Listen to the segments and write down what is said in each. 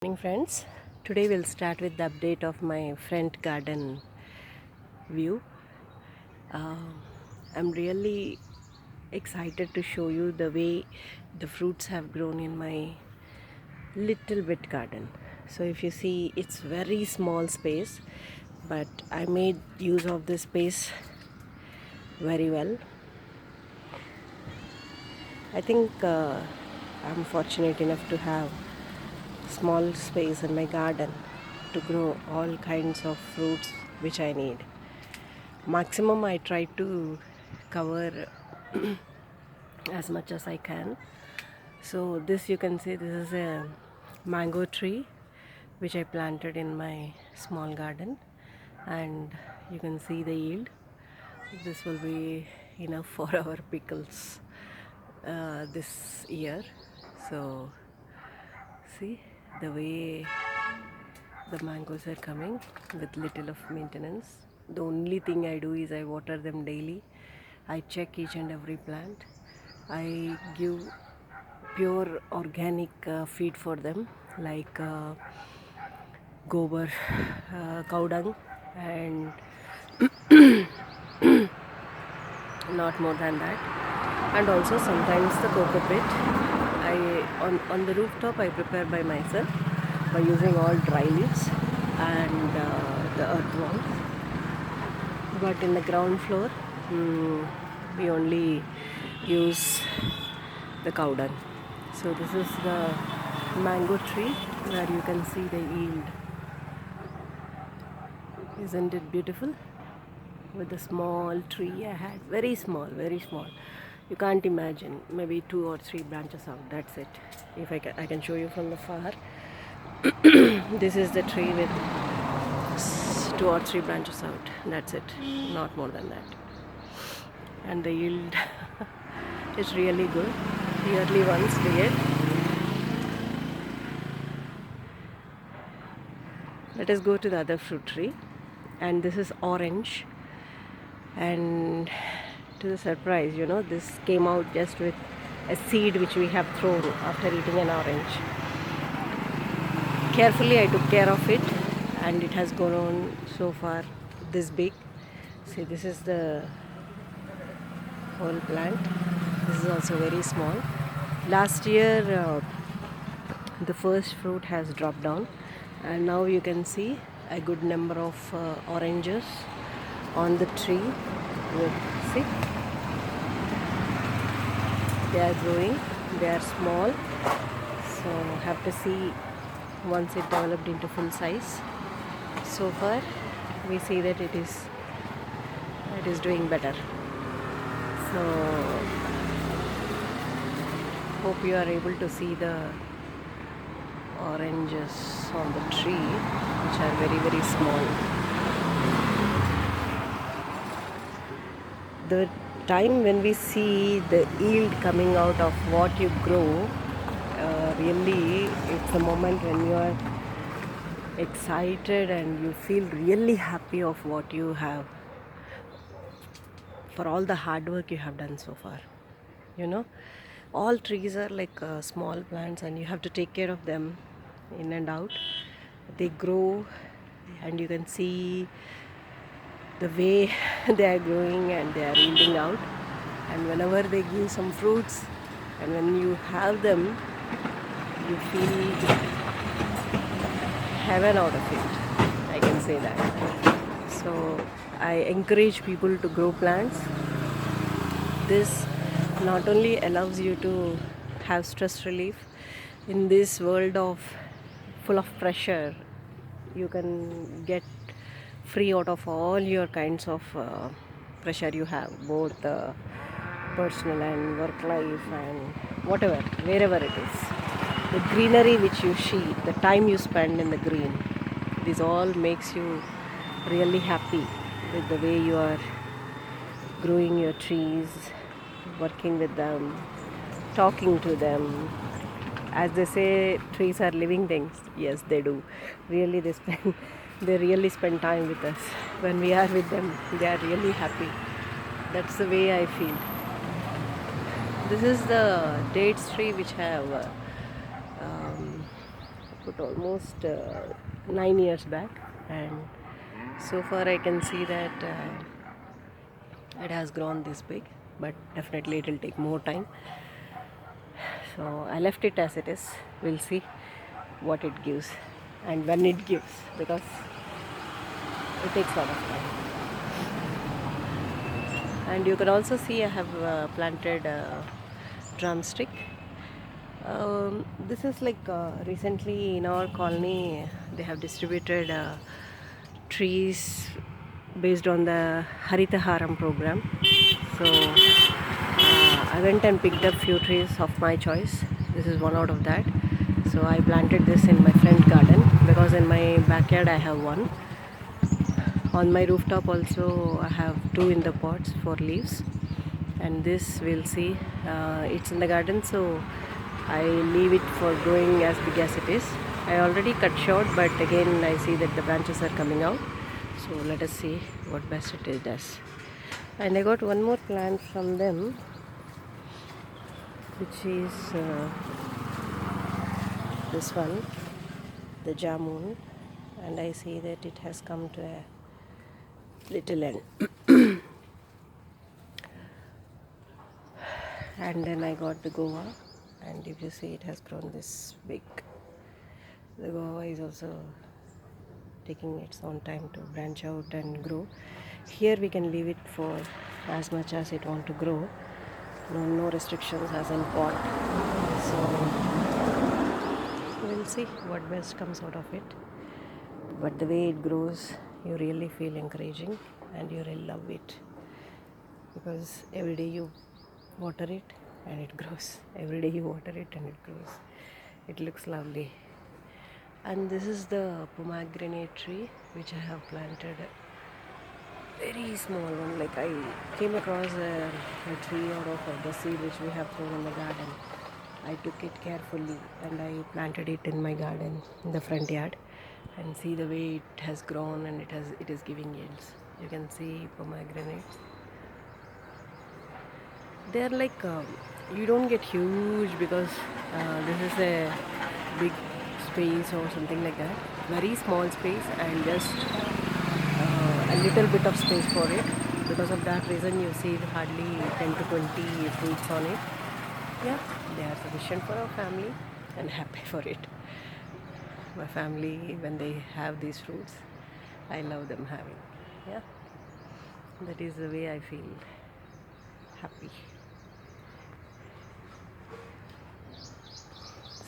Morning friends, today we'll start with the update of my front garden view. I'm really excited to show you the way the fruits have grown in my little bit garden. So if you see, it's very small space, but I made use of this space very well. I think I'm fortunate enough to have small space in my garden to grow all kinds of fruits which I need. Maximum I try to cover as much as I can. So this, you can see, this is a mango tree which I planted in my small garden, and you can see the yield. This will be enough for our pickles this year. So see the way the mangoes are coming with little of maintenance. The only thing I do is I water them daily. I check each and every plant. I give pure organic feed for them, like gobar, cow dung, and not more than that. And also sometimes the coco pit. On the rooftop I prepare by myself by using all dry leaves and the earthworms. But in the ground floor, we only use the cow dung. So this is the mango tree where you can see the yield. Isn't it beautiful? With a small tree I had, very small, very small. You can't imagine, maybe 2 or 3 branches out. That's it. If I can show you from the far. This is the tree with 2 or 3 branches out. That's it. Not more than that. And the yield is really good. Yearly once we get. Let us go to the other fruit tree. And this is orange. And to the surprise, this came out just with a seed which we have thrown after eating an orange. Carefully I took care of it, and it has grown so far this big. See, this is the whole plant. This is also very small. Last year the first fruit has dropped down, and now you can see a good number of oranges on the tree. See, they are growing, they are small, so have to see once it developed into full size. So far we see that it is doing better. So hope you are able to see the oranges on the tree, which are very, very small. The time when we see the yield coming out of what you grow, really it's the moment when you are excited and you feel really happy of what you have, for all the hard work you have done so far. All trees are like small plants, and you have to take care of them in and out. They grow, and you can see the way they are growing and they are yielding out. And whenever they give some fruits, and when you have them, you feel heaven out of it. I can say that. So I encourage people to grow plants. This not only allows you to have stress relief in this world of full of pressure. You can get free out of all your kinds of pressure you have, both personal and work life and whatever, wherever it is. The greenery which you see, the time you spend in the green, this all makes you really happy with the way you are growing your trees, working with them, talking to them. As they say, trees are living things. Yes, they do. Really, they really spend time with us. When we are with them, they are really happy. That's the way I feel. This is the dates tree which have put almost 9 years back, and so far I can see that it has grown this big, but definitely it will take more time. So I left it as it is. We'll see what it gives and when it gives, because it takes a lot of time. And you can also see I have planted drumstick. This is like recently in our colony they have distributed trees based on the Haritaharam program. So I went and picked up few trees of my choice. This is one out of that. So I planted this in my front garden because in my backyard I have one. On my rooftop also I have two in the pots for leaves, and this we'll see. It's in the garden, so I leave it for growing as big as it is. I already cut short, but again I see that the branches are coming out, so let us see what best it does. And I got one more plant from them, which is this one, the jamun, and I see that it has come to a little end. And then I got the guava, and if you see, it has grown this big. The guava is also taking its own time to branch out and grow. Here we can leave it for as much as it want to grow. No restrictions as in pot. So we'll see what best comes out of it. But the way it grows, you really feel encouraging and you really love it, because every day you water it and it grows. Every day you water it and it grows. It looks lovely. And this is the pomegranate tree which I have planted. Very small one. Like I came across a tree out of the seed which we have thrown in the garden. I took it carefully and I planted it in my garden in the front yard, and see the way it has grown, and it is giving yields. You can see pomegranates. They are like you don't get huge because this is a big space or something like that. Very small space and just a little bit of space for it. Because of that reason, you see hardly 10 to 20 fruits on it. Yeah, they are sufficient for our family, and happy for it. My family, when they have these fruits, I love them having. Yeah, that is the way I feel happy.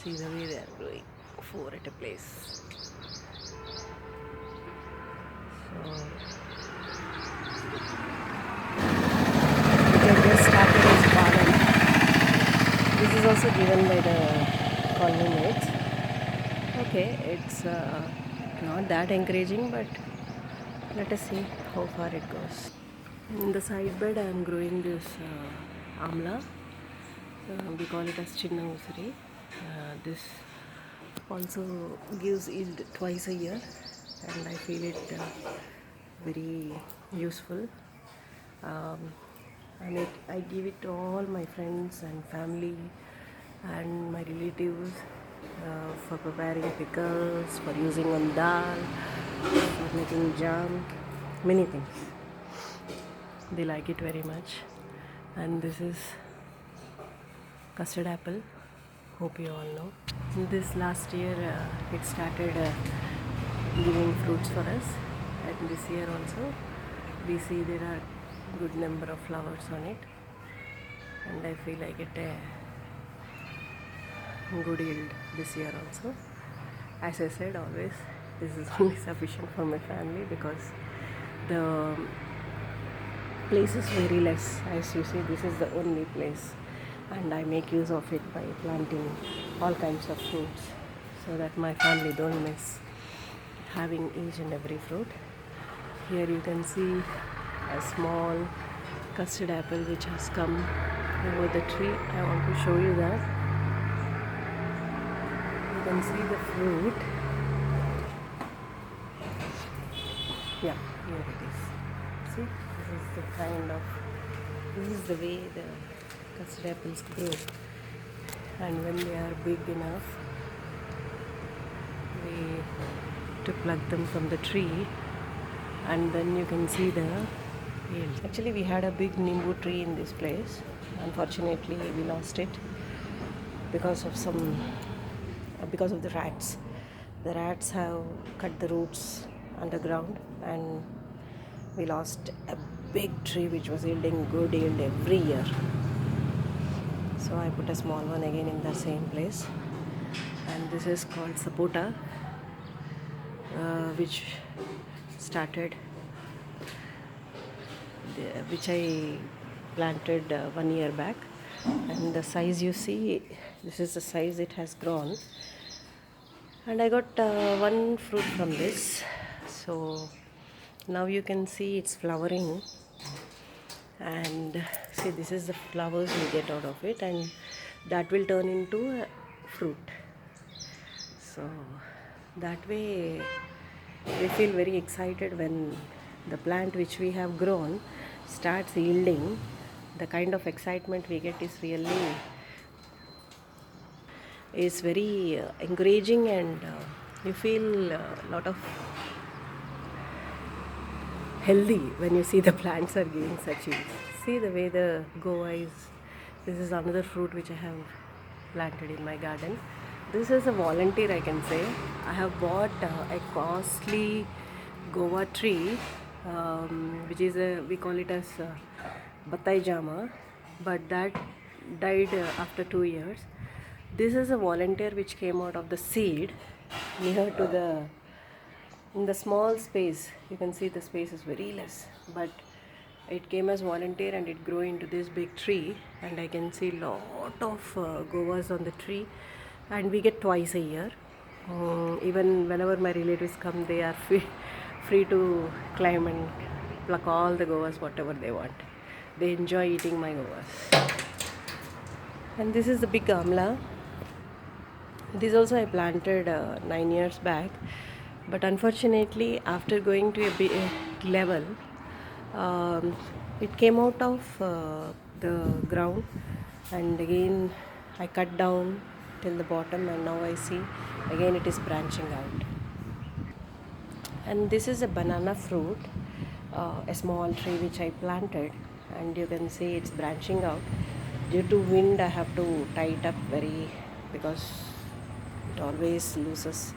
See the way they are growing, 4 at a place. So we can just start with this garden. This is also given by the colony mates. Okay, it's not that encouraging, but let us see how far it goes. In the side bed I am growing this amla. We call it as chinna usuri. This also gives yield twice a year, and I feel it very useful. And I give it to all my friends and family and my relatives for preparing pickles, for using on dal, for making jam, many things. They like it very much. And this is custard apple. Hope you all know. This last year it started giving fruits for us, and this year also we see there are good number of flowers on it, and I feel I get a good yield this year also. As I said, always this is only sufficient for my family because the place is very less. As you see, this is the only place, and I make use of it by planting all kinds of fruits so that my family don't miss having each and every fruit. Here you can see a small custard apple which has come over the tree. I want to show you that. You can see the fruit. Yeah, here it is. See, this is the way the custard apples grow, and when they are big enough, to pluck them from the tree, and then you can see the yield. Actually, we had a big nimbu tree in this place. Unfortunately, we lost it because of because of the rats. The rats have cut the roots underground, and we lost a big tree which was yielding good yield every year. So I put a small one again in the same place, and this is called sapota, which started, which I planted 1 year back, and the size you see, this is the size it has grown, and I got one fruit from this. So now you can see it's flowering, and see, this is the flowers we get out of it, and that will turn into a fruit. So that way we feel very excited when the plant which we have grown starts yielding. The kind of excitement we get is very encouraging, and you feel a lot of healthy when you see the plants are giving such yields. See the way the guava is. This is another fruit which I have planted in my garden. This is a volunteer, I can say. I have bought a costly guava tree, which is we call it as Batai Jama, but that died after 2 years. This is a volunteer which came out of the seed near to in the small space. You can see the space is very less, but it came as volunteer and it grew into this big tree, and I can see lot of guavas on the tree, and we get twice a year. Even whenever my relatives come, they are free to climb and pluck all the guavas whatever they want. They enjoy eating my guavas. And this is the big amla. This also I planted 9 years back, but unfortunately after going to a big level, it came out of the ground, and again I cut down till the bottom, and now I see again it is branching out. And this is a banana fruit, a small tree which I planted, and you can see it's branching out. Due to wind I have to tie it up because it always loses.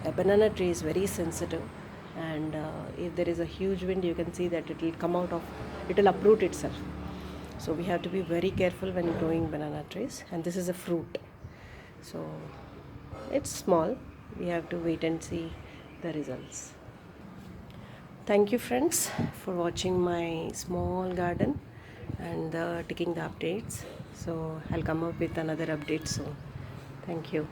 A banana tree is very sensitive, and if there is a huge wind, you can see that it will uproot itself. So we have to be very careful when growing banana trees. And this is a fruit, so it's small. We have to wait and see the results. Thank you friends for watching my small garden and taking the updates. So I'll come up with another update soon. Thank you.